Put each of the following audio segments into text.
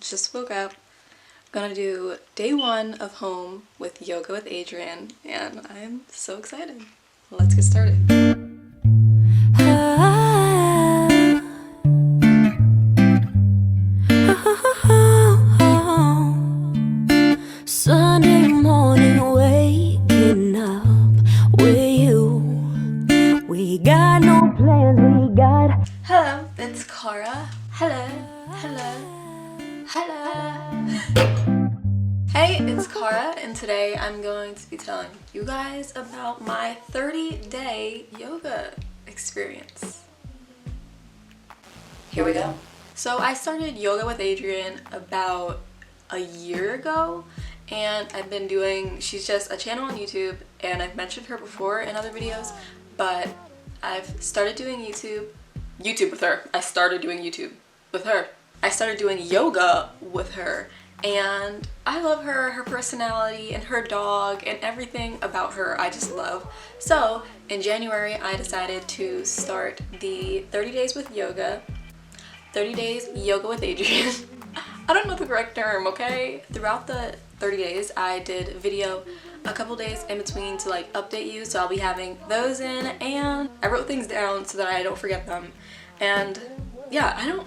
Just woke up. Gonna do day 1 of home with yoga with Adriene, and I'm so excited. Let's get started. Sunday morning, waking up with you. We got no plans, we got. Hello, it's Kara. Hello, hello, hello. Hey, it's Kara, and today I'm going to be telling you guys about my 30-day yoga experience. Here we go. So I started yoga with Adriene about a year ago, and I've been doing, she's just a channel on YouTube, and I've mentioned her before in other videos, but I've started doing YouTube with her. I started doing YouTube with her. I started doing yoga with her, and I love her, her personality, and her dog, and everything about her I just love. So in January I decided to start the 30 days with yoga, 30 days yoga with Adriene. I don't know the correct term, okay? Throughout the 30 days, I did video a couple days in between to like update you, so I'll be having those in, and I wrote things down so that I don't forget them. And yeah,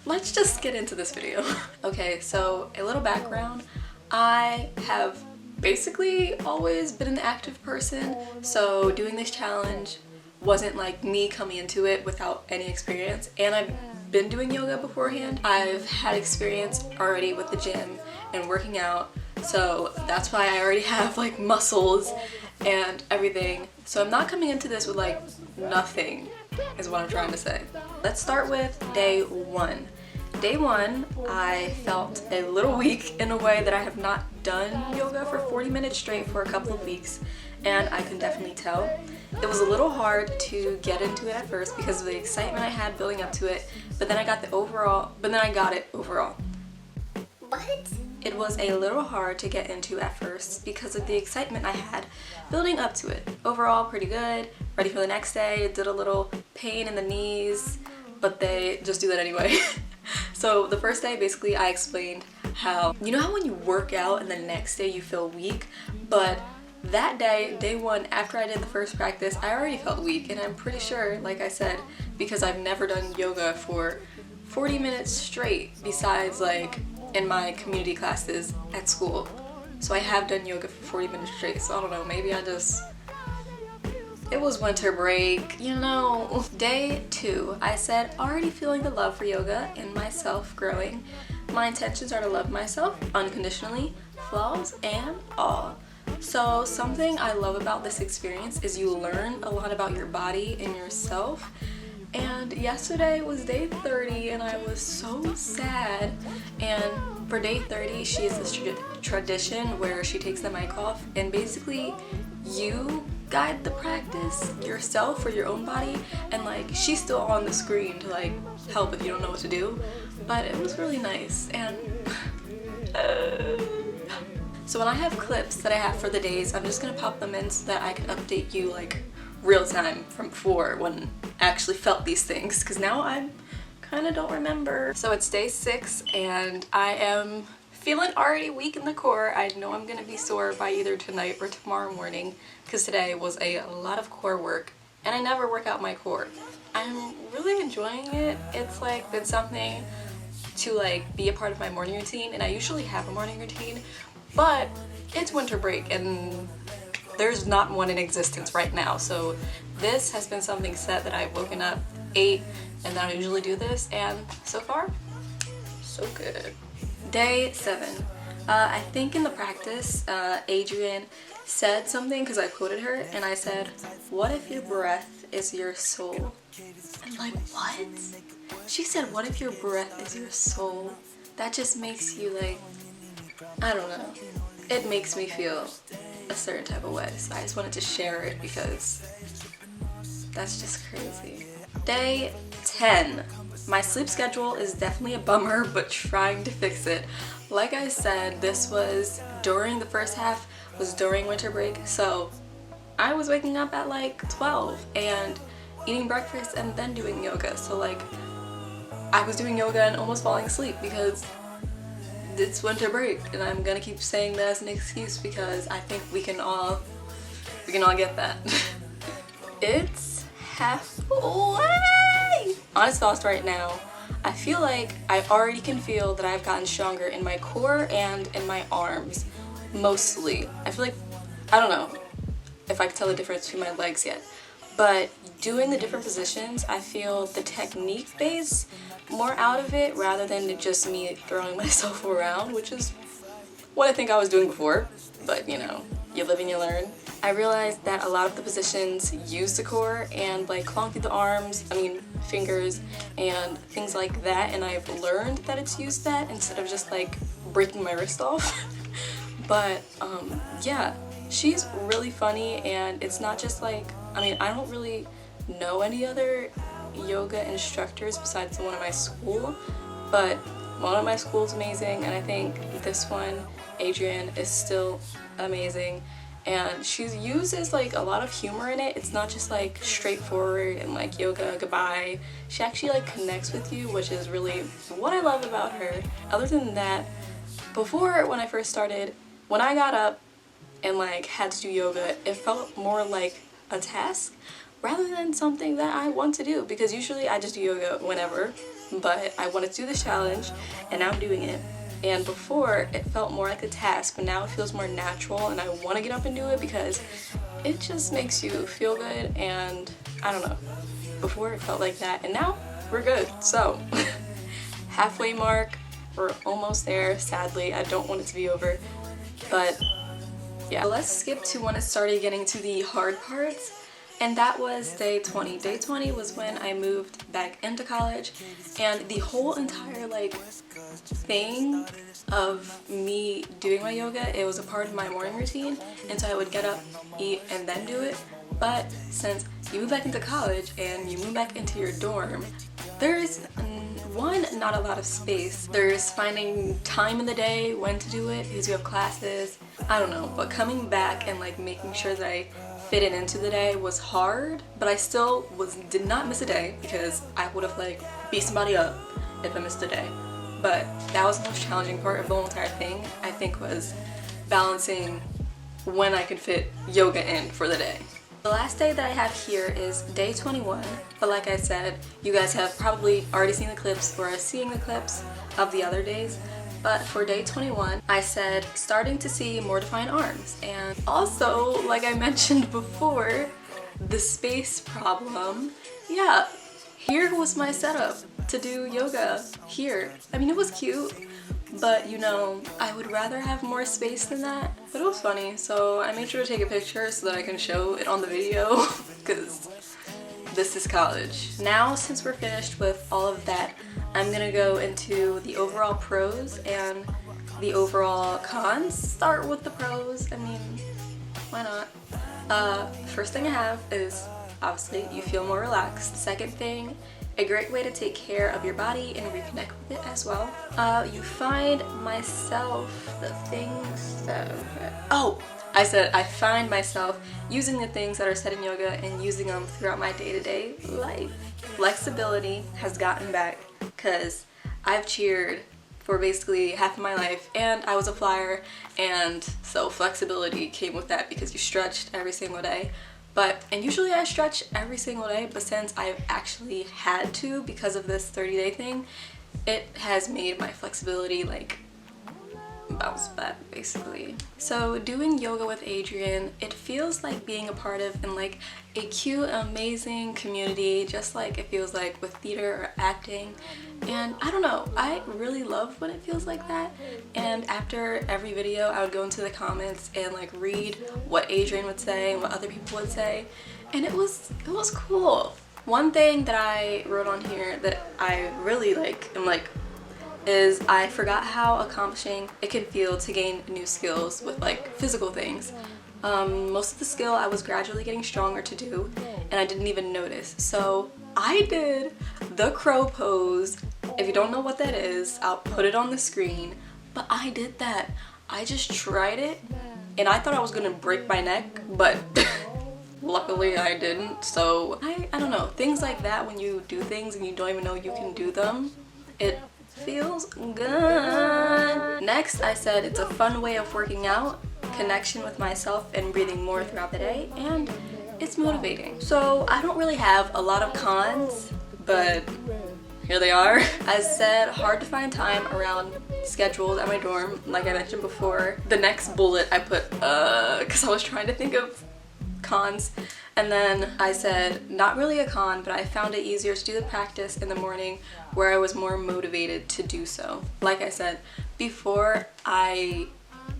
let's just get into this video. Okay, so a little background. I have basically always been an active person, so doing this challenge wasn't like me coming into it without any experience, and I've been doing yoga beforehand. I've had experience already with the gym and working out, so that's why I already have like muscles and everything. So I'm not coming into this with like nothing, is what I'm trying to say. Let's start with day 1. Day 1, I felt a little weak in a way that I have not done yoga for 40 minutes straight for a couple of weeks, and I can definitely tell. It was a little hard to get into it at first because of the excitement I had building up to it, but then I got it overall. What? It was a little hard to get into at first because of the excitement I had building up to it. Overall, pretty good. Ready for the next day. Did a little pain in the knees, but they just do that anyway. So the first day, basically, I explained how, you know how when you work out and the next day you feel weak, but that day, day 1, after I did the first practice, I already felt weak, and I'm pretty sure, like I said, because I've never done yoga for 40 minutes straight besides like in my community classes at school. So I have done yoga for 40 minutes straight, so I don't know, maybe it was winter break, you know. Day 2, I said, already feeling the love for yoga and myself growing. My intentions are to love myself unconditionally, flaws and all. So something I love about this experience is you learn a lot about your body and yourself. And yesterday was day 30 and I was so sad. And for day 30, she has this tradition where she takes the mic off and basically you guide the practice yourself for your own body, and like she's still on the screen to like help if you don't know what to do. But it was really nice. And so when I have clips that I have for the days, I'm just gonna pop them in so that I can update you like real time from before when I actually felt these things, because now I kind of don't remember. So it's day 6 and I am feeling already weak in the core. I know I'm gonna be sore by either tonight or tomorrow morning because today was a lot of core work and I never work out my core. I'm really enjoying it. It's like been something to like be a part of my morning routine, and I usually have a morning routine, but it's winter break and there's not one in existence right now. So this has been something set that I've woken up 8 and then I usually do this, and so far, so good. Day 7. I think in the practice, Adriene said something because I quoted her, and I said, what if your breath is your soul? I'm like, what? She said, what if your breath is your soul? That just makes you like, I don't know. It makes me feel a certain type of way, so I just wanted to share it because that's just crazy. Day 10. My sleep schedule is definitely a bummer, but trying to fix it. Like I said, this was during the first half, was during winter break, so I was waking up at like 12 and eating breakfast and then doing yoga. So like I was doing yoga and almost falling asleep because it's winter break, and I'm gonna keep saying that as an excuse because I think we can all get that. It's halfway! Honest thoughts right now, I feel like I already can feel that I've gotten stronger in my core and in my arms, mostly. I feel like, I don't know if I can tell the difference between my legs yet, but doing the different positions, I feel the technique base more out of it rather than just me throwing myself around, which is what I think I was doing before, but you know, you live and you learn. I realized that a lot of the positions use the core and like clawing through the arms, fingers and things like that, and I've learned that it's used that instead of just like breaking my wrist off. But yeah, she's really funny, and it's not just like, I don't really know any other yoga instructors besides the one at my school, but one at my school is amazing, and I think this one, Adriene, is still amazing. And she uses like a lot of humor in it. It's not just like straightforward and like yoga goodbye. She actually like connects with you, which is really what I love about her. Other than that, before when I first started, when I got up and like had to do yoga, it felt more like a task rather than something that I want to do, because usually I just do yoga whenever, but I wanted to do this challenge and now I'm doing it. And before, it felt more like a task, but now it feels more natural, and I want to get up and do it because it just makes you feel good, and I don't know. Before it felt like that, and now we're good. So, halfway mark, we're almost there, sadly. I don't want it to be over, but yeah. So let's skip to when it started getting to the hard parts, and that was day 20. Day 20 was when I moved back into college, and the whole entire like thing of me doing my yoga, it was a part of my morning routine, and so I would get up, eat, and then do it. But since you move back into college and you move back into your dorm, there's one, not a lot of space. There's finding time in the day when to do it because you have classes. I don't know, but coming back and like making sure that I fit it into the day was hard, but I still did not miss a day because I would have like beat somebody up if I missed a day. But that was the most challenging part of the whole entire thing, I think, was balancing when I could fit yoga in for the day. The last day that I have here is day 21, but like I said, you guys have probably already seen the clips or are seeing the clips of the other days. But for day 21, I said starting to see more defined arms. And also, like I mentioned before, the space problem. Yeah, here was my setup to do yoga here. It was cute, but you know, I would rather have more space than that. But it was funny, so I made sure to take a picture so that I can show it on the video because this is college. Now, since we're finished with all of that, I'm gonna go into the overall pros and the overall cons. Start with the pros. Why not? First thing I have is obviously you feel more relaxed. Second thing, a great way to take care of your body and reconnect with it as well. You find myself I find myself using the things that are said in yoga and using them throughout my day-to-day life. Flexibility has gotten back because I've cheered for basically half of my life and I was a flyer, and so flexibility came with that because you stretched every single day. And usually I stretch every single day, but since I've actually had to because of this 30-day thing, it has made my flexibility like bounce back basically. So doing yoga with Adriene, it feels like being a part of in like a cute, amazing community, just like it feels like with theater or acting. And I don't know, I really love when it feels like that. And after every video, I would go into the comments and like read what Adriene would say and what other people would say, and it was cool. One thing that I wrote on here that I really is I forgot how accomplishing it can feel to gain new skills with like physical things. Most of the skill I was gradually getting stronger to do, and I didn't even notice. So I did the crow pose. If you don't know what that is, I'll put it on the screen, but I did that. I just tried it and I thought I was gonna break my neck, but luckily I didn't. So I don't know, things like that, when you do things and you don't even know you can do them, it feels good. Next, I said it's a fun way of working out, connection with myself and breathing more throughout the day, and it's motivating. So I don't really have a lot of cons, but here they are. As said, hard to find time around schedules at my dorm, like I mentioned before. The next bullet I put because I was trying to think of cons, and then I said not really a con, but I found it easier to do the practice in the morning where I was more motivated to do so. Like I said before,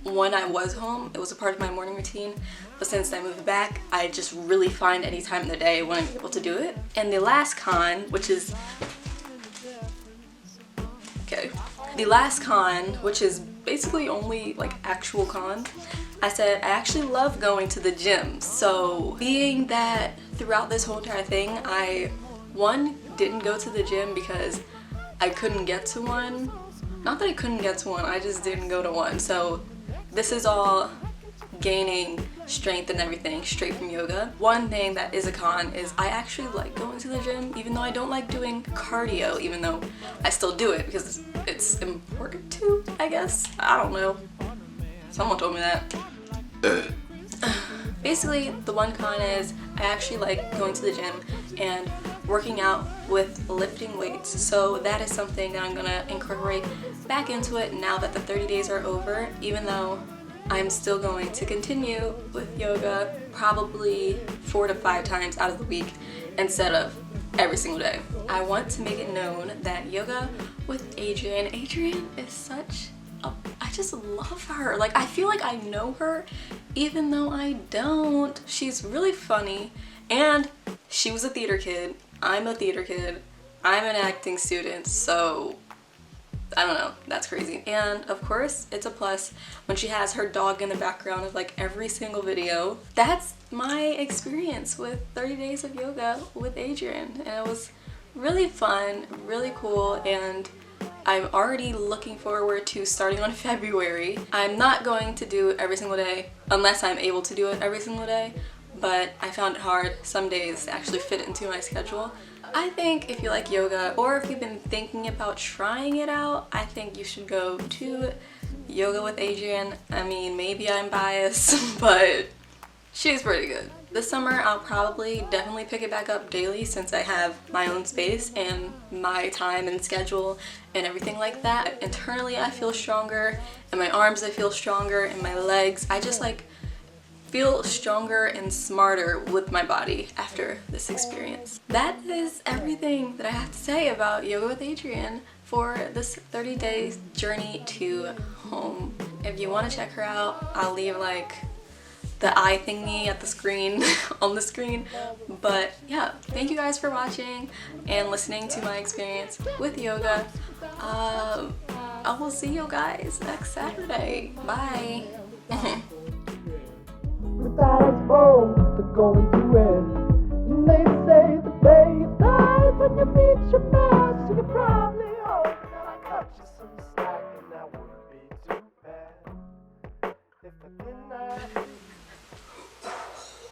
when I was home, it was a part of my morning routine, but since I moved back, I just really find any time in the day when I'm able to do it. And the last con, which is basically only like actual con, I said I actually love going to the gym. So being that throughout this whole entire thing, I didn't go to the gym because I couldn't get to one. Not that I couldn't get to one, I just didn't go to one. So this is all gaining strength and everything straight from yoga. One thing that is a con is I actually like going to the gym, even though I don't like doing cardio, even though I still do it because it's important to, I guess. I don't know. Someone told me that. Basically, the one con is I actually like going to the gym and working out with lifting weights. So that is something that I'm gonna incorporate back into it now that the 30 days are over, even though I'm still going to continue with yoga probably 4 to 5 times out of the week instead of every single day. I want to make it known that yoga with Adriene is such a, I just love her. Like, I feel like I know her even though I don't. She's really funny, and she was a theater kid. I'm a theater kid. I'm an acting student, so I don't know, that's crazy. And of course, it's a plus when she has her dog in the background of like every single video. That's my experience with 30 days of yoga with Adriene, and it was really fun, really cool, and I'm already looking forward to starting on February. I'm not going to do it every single day unless I'm able to do it every single day, but I found it hard some days to actually fit it into my schedule. I think if you like yoga, or if you've been thinking about trying it out, I think you should go to Yoga with Adriene. I mean, maybe I'm biased, but she's pretty good. This summer, I'll probably definitely pick it back up daily since I have my own space and my time and schedule and everything like that. Internally, I feel stronger. In my arms, I feel stronger. In my legs, I just like feel stronger and smarter with my body after this experience. That is everything that I have to say about Yoga with Adriene for this 30-day journey to home. If you want to check her out, I'll leave like the eye thingy at the screen on the screen. But yeah, thank you guys for watching and listening to my experience with yoga. I will see you guys next Saturday. Bye. Besides both, they're going to end. And they say the day you die when you meet your master, you're probably home. And I cut you some slack, and that wouldn't be too bad if I didn't.